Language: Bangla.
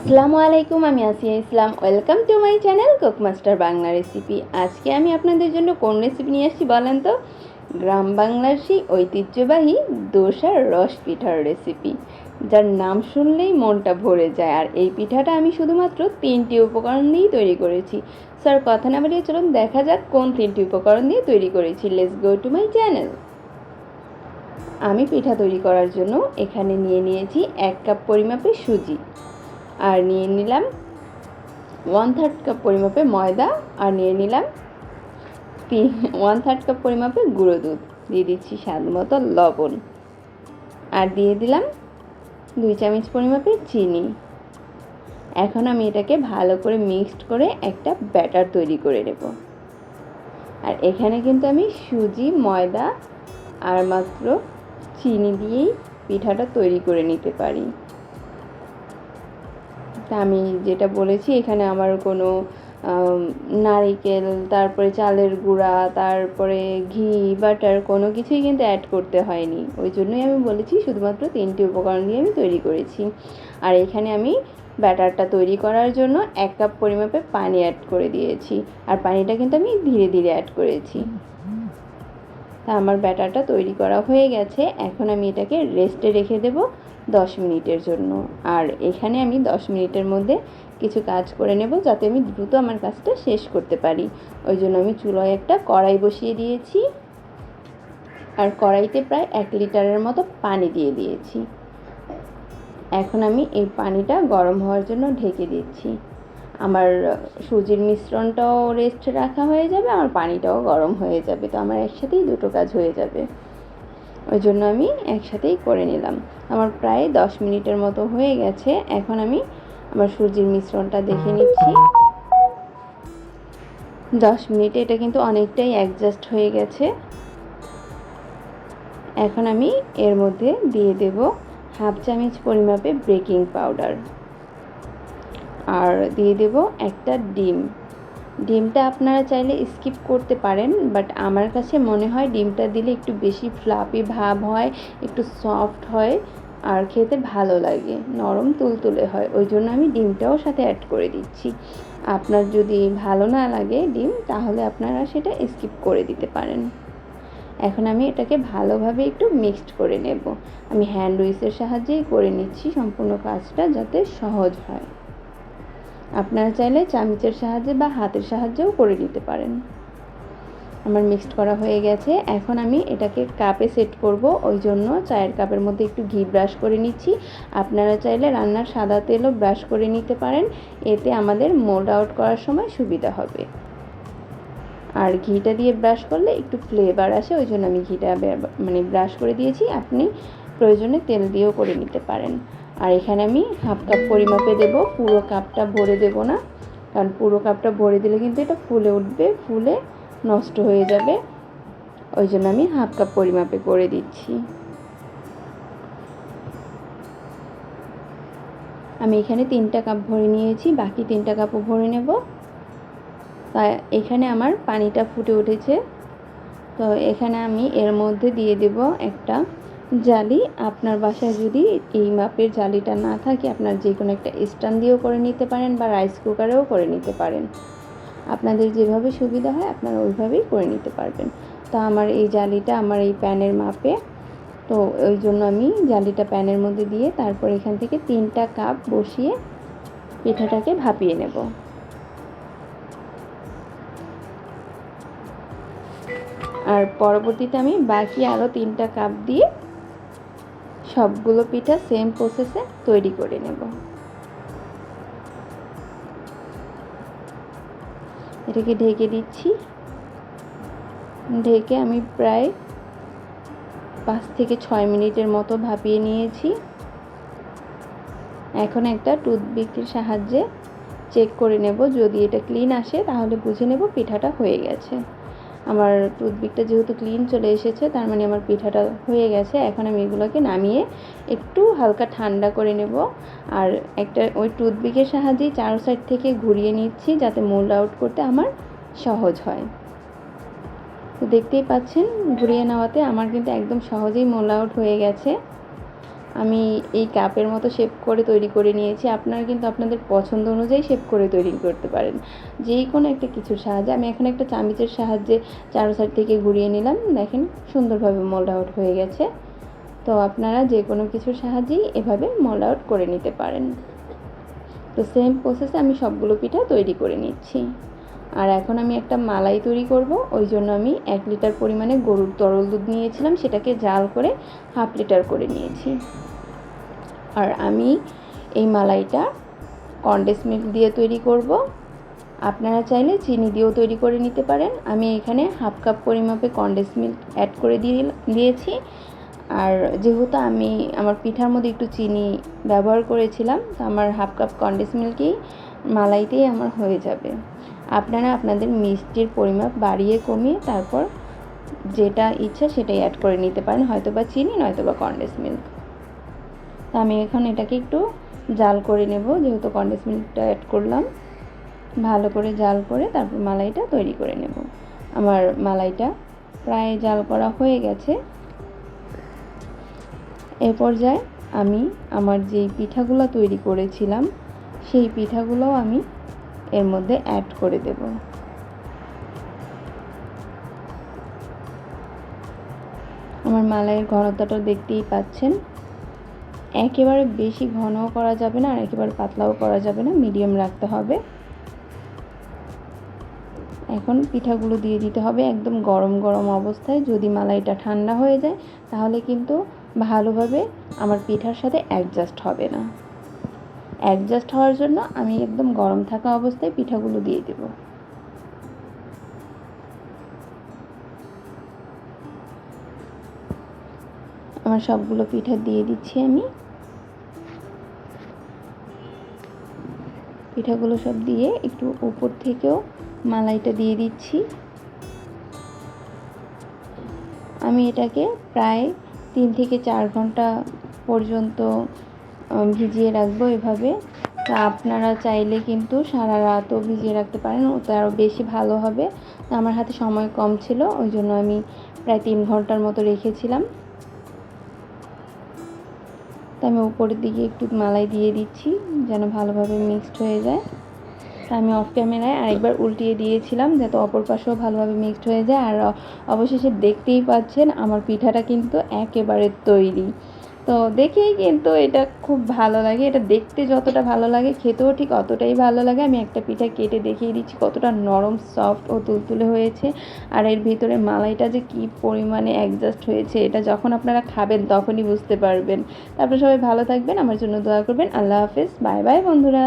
আসসালামু আলাইকুম, আমি Asiya Islam. Welcome to my channel cook master Bangla recipe. আজকে আমি আপনাদের জন্য কোন রেসিপি নিয়ে আসছি বলেন তো? গ্রাম বাংলার সেই ঐতিহ্যবাহী দোসার রস পিঠার রেসিপি, যার নাম শুনলেই মনটা ভরে যায়। আর এই পিঠাটা আমি শুধুমাত্র 3টি উপকরণ দিয়েই তৈরি করেছি। স্যার, কথা না বাড়িয়ে চলুন দেখা যাক কোন 3টি উপকরণ দিয়ে তৈরি করেছি। Let's go to my channel. আমি পিঠা তৈরি করার জন্য এখানে নিয়েছি 1 কাপ পরিমাপে সুজি, আর নিয়ে নিলাম 1/3 কাপ পরিমাপে ময়দা, আর নিয়ে নিলাম 1/3 কাপ পরিমাপে গুঁড়ো দুধ। দিয়ে দিচ্ছি স্বাদ মতো লবণ, আর দিয়ে দিলাম 2 চামচ পরিমাপে চিনি। এখন আমি এটাকে ভালো করে মিক্সড করে একটা ব্যাটার তৈরি করে নেব। আর এখানে কিন্তু আমি সুজি, ময়দা আর মাত্র চিনি দিয়েই পিঠাটা তৈরি করে নিতে পারি। তা আমি যেটা বলেছি, এখানে আমার কোনো নারিকেল, তারপরে চালের গুঁড়া, তারপরে ঘি, বাটার কোনো কিছুই কিন্তু অ্যাড করতে হয়নি। ওই জন্যই আমি বলেছি শুধুমাত্র 3টি উপকরণ দিয়ে আমি তৈরি করেছি। আর এখানে আমি ব্যাটারটা তৈরি করার জন্য 1 কাপ পরিমাপে পানি অ্যাড করে দিয়েছি, আর পানিটা কিন্তু আমি ধীরে ধীরে অ্যাড করেছি। তা আমার ব্যাটারটা তৈরি করা হয়ে গেছে। এখন আমি এটাকে রেস্টে রেখে দেব 10 মিনিটের জন্য। আর এখানে আমি 10 মিনিটের মধ্যে কিছু কাজ করে নেব, যাতে আমি দ্রুত আমার কাজটা শেষ করতে পারি। ওই জন্য আমি চুলায় একটা কড়াই বসিয়ে দিয়েছি, আর কড়াইতে প্রায় 1 লিটারের মতো পানি দিয়ে দিয়েছি। এখন আমি এই পানিটা গরম হওয়ার জন্য ঢেকে দিচ্ছি। আমার সুজির মিশ্রণটাও রেস্টে রাখা হয়ে যাবে, আমার পানিটাও গরম হয়ে যাবে। তো আমার একসাথেই দুটো কাজ হয়ে যাবে। ওই জন্য আমি একসাথেই করে নিলাম। আমার প্রায় 10 মিনিটের মতো হয়ে গেছে। এখন আমি আমার সুজির মিশ্রণটা দেখে নিচ্ছি। 10 মিনিটে এটা কিন্তু অনেকটাই অ্যাডজাস্ট হয়ে গেছে। এখন আমি এর মধ্যে দিয়ে দেব 1/2 চামচ পরিমাপে বেকিং পাউডার, আর দিয়ে দেব একটা ডিম। ডিমটা আপনারা চাইলে স্কিপ করতে পারেন, বাট আমার কাছে মনে হয় ডিমটা দিলে একটু বেশি ফ্লাফি ভাব হয়, একটু সফট হয়, আর খেতে ভালো লাগে, নরম তুলতুলে হয়। ওই জন্য আমি ডিমটাও সাথে অ্যাড করে দিচ্ছি। আপনার যদি ভালো না লাগে ডিম, তাহলে আপনারা সেটা স্কিপ করে দিতে পারেন। এখন আমি এটাকে ভালোভাবে একটু মিক্সড করে নেব। আমি হ্যান্ড উইচের সাহায্যেই করে নিচ্ছি সম্পূর্ণ কাজটা, যাতে সহজ হয়। আপনারা চাইলে চামচের সাহায্যে বা হাতের সাহায্যেও করে নিতে পারেন। আমার মিক্সড করা হয়ে গেছে। এখন আমি এটাকে কাপে সেট করব। ওই জন্য চায়ের কাপের মধ্যে একটু ঘি ব্রাশ করে নিচ্ছি। আপনারা চাইলে রান্নার সাদা তেলও ব্রাশ করে নিতে পারেন, এতে আমাদের মোল্ড আউট করার সময় সুবিধা হবে। আর ঘিটা দিয়ে ব্রাশ করলে একটু ফ্লেভার আসে, ওই জন্য আমি ঘিটা ব্রাশ করে দিয়েছি। আপনি প্রয়োজনে তেল দিয়েও করে নিতে পারেন। আর এখানে আমি 1/2 কাপ পরিমাপে দেব, পুরো কাপটা ভরে দেব না, কারণ পুরো কাপটা ভরে দিলে কিন্তু এটা ফুলে উঠবে, ফুলে নষ্ট হয়ে যাবে। ওই জন্য আমি 1/2 কাপ পরিমাপে করে দিচ্ছি। আমি এখানে 3টা কাপ ভরে নিয়েছি, বাকি 3টা কাপও ভরে নেব। তাই এখানে আমার পানিটা ফুটে উঠেছে। তো এখানে আমি এর মধ্যে দিয়ে দেব একটা জালি। আপনার বাসায় যদি এই মাপের জালিটা না থাকে, আপনার যে কোনো একটা স্ট্যান্ড দিয়েও করে নিতে পারেন, বা রাইস কুকারেও করে নিতে পারেন। আপনাদের যেভাবে সুবিধা হয় আপনারা ওইভাবেই করে নিতে পারবেন। তো আমার এই জালিটা আমার এই প্যানের মাপে, তো ওই জন্য আমি জালিটা প্যানের মধ্যে দিয়ে তারপর এখান থেকে 3টা কাপ বসিয়ে পিঠাটাকে ভাপিয়ে নেব। আর পরবর্তীতে আমি বাকি আরও 3টা কাপ দিয়ে সবগুলো পিঠা সেম প্রসেসে তৈরি করে নেব। এটাকে ঢেকে দিচ্ছি। ঢেকে আমি প্রায় 5 থেকে 6 মিনিটের মতো ভাপিয়ে নিয়েছি। এখন একটা টুথপিকের সাহায্যে চেক করে নেব, যদি এটা ক্লিন আসে তাহলে বুঝে নেব পিঠাটা হয়ে গেছে। আমার টুথপিকটা যেহেতু ক্লিন চলে এসেছে, তার মানে আমার পিঠাটা হয়ে গেছে। এখন আমি এগুলোকে নামিয়ে একটু হালকা ঠান্ডা করে নেব। আর একটা ওই টুথপিকের সাহায্যেই 4 সাইড থেকে ঘুরিয়ে নিচ্ছি, যাতে মোল্ড আউট করতে আমার সহজ হয়। তো দেখতেই পাচ্ছেন ঘুরিয়ে নেওয়াতে আমার কিন্তু একদম সহজেই মোল্ড আউট হয়ে গেছে। আমি এই কাপের মতো শেপ করে তৈরি করে নিয়েছি। আপনারা কিন্তু আপনাদের পছন্দ অনুযায়ী শেপ করে তৈরি করতে পারেন, যে কোনো একটা কিছুর সাহায্যে। আমি এখন একটা চামচের সাহায্যে চারো সাইড থেকে ঘুরিয়ে নিলাম। দেখেন সুন্দরভাবে মোল্ড আউট হয়ে গেছে। তো আপনারা যে কোনো কিছুর সাহায্যেই এভাবে মোল্ড আউট করে নিতে পারেন। তো সেম প্রসেসে আমি সবগুলো পিঠা তৈরি করে নিচ্ছি। আর এখন আমি একটা মালাই তৈরি করব। ওই জন্য আমি 1 লিটার পরিমাণে গরুর তরল দুধ নিয়েছিলাম, সেটাকে জাল করে 1/2 লিটার করে নিয়েছি। আর আমি এই মালাইটা কনডেন্স মিল্ক দিয়ে তৈরি করব। আপনারা চাইলে চিনি দিয়েও তৈরি করে নিতে পারেন। আমি এখানে 1/2 কাপ পরিমাপে কনডেন্স মিল্ক অ্যাড করে দিয়েছি। আর যেহেতু আমি আমার পিঠার মধ্যে একটু চিনি ব্যবহার করেছিলাম, তো আমার 1/2 কাপ কনডেন্স মিল্কই মালাইতেই আমার হয়ে যাবে। আপনারা আপনাদের মিষ্টির পরিমাপ বাড়িয়ে কমিয়ে তারপর যেটা ইচ্ছা সেটাই অ্যাড করে নিতে পারেন, হয়তো বা চিনি নয়তো বা কনডেন্স মিল্ক। তো আমি এখন এটাকে একটু জাল করে নেব, যেহেতু কনডেন্স মিল্কটা অ্যাড করলাম। ভালো করে জাল করে তারপর মালাইটা তৈরি করে নেব। আমার মালাইটা প্রায় জাল করা হয়ে গেছে। এ পর্যায়ে আমি আমার যেই পিঠাগুলো তৈরি করেছিলাম সেই পিঠাগুলোও আমি এর মধ্যে অ্যাড করে দেব। আমার মালাইয়ের ঘনত্বটা দেখতেই পাচ্ছেন। একেবারে বেশি ঘনও করা যাবে না আর একেবারে পাতলাও করা যাবে না, মিডিয়াম রাখতে হবে। এখন পিঠাগুলো দিয়ে দিতে হবে একদম গরম গরম অবস্থায়। যদি মালাইটা ঠান্ডা হয়ে যায় তাহলে কিন্তু ভালোভাবে আমার পিঠার সাথে অ্যাডজাস্ট হবে না। অ্যাডজাস্ট হওয়ার জন্য আমি একদম গরম থাকা অবস্থায় পিঠাগুলো দিয়ে দেব। আমার সবগুলো পিঠা দিয়ে দিচ্ছি আমি। পিঠাগুলো সব দিয়ে একটু উপর থেকেও মালাইটা দিয়ে দিচ্ছি। আমি এটাকে প্রায় 3 থেকে 4 ঘন্টা পর্যন্ত ভিজিয়ে রাখবো এভাবে। তো আপনারা চাইলে কিন্তু সারা রাতও ভিজিয়ে রাখতে পারেন, ওটা আরও বেশি ভালো হবে। আমার হাতে সময় কম ছিল, ওই জন্য আমি প্রায় 3 ঘন্টার মতো রেখেছিলাম। তো আমি উপরের দিকে একটু মালাই দিয়ে দিচ্ছি যেন ভালোভাবে মিক্সড হয়ে যায়। আমি অফ ক্যামেরায় আরেকবার উল্টিয়ে দিয়েছিলাম যাতে অপর পাশেও ভালোভাবে মিক্সড হয়ে যায়। আর অবশেষে দেখতেই পাচ্ছেন আমার পিঠাটা কিন্তু একেবারে তৈরি। তো দেখেই কিন্তু এটা খুব ভালো লাগে। এটা দেখতে যতটা ভালো লাগে খেতেও ঠিক অতটাই ভালো লাগে। আমি একটা পিঠা কেটে দেখিয়ে দিচ্ছি কতটা নরম, সফট ও তুলতুলে হয়েছে। আর এর ভিতরে মালাইটা যে কী পরিমাণে অ্যাডজাস্ট হয়েছে এটা যখন আপনারা খাবেন তখনই বুঝতে পারবেন। তারপরে সবাই ভালো থাকবেন, আমার জন্য দোয়া করবেন। আল্লাহ হাফেজ, বাই বাই বন্ধুরা।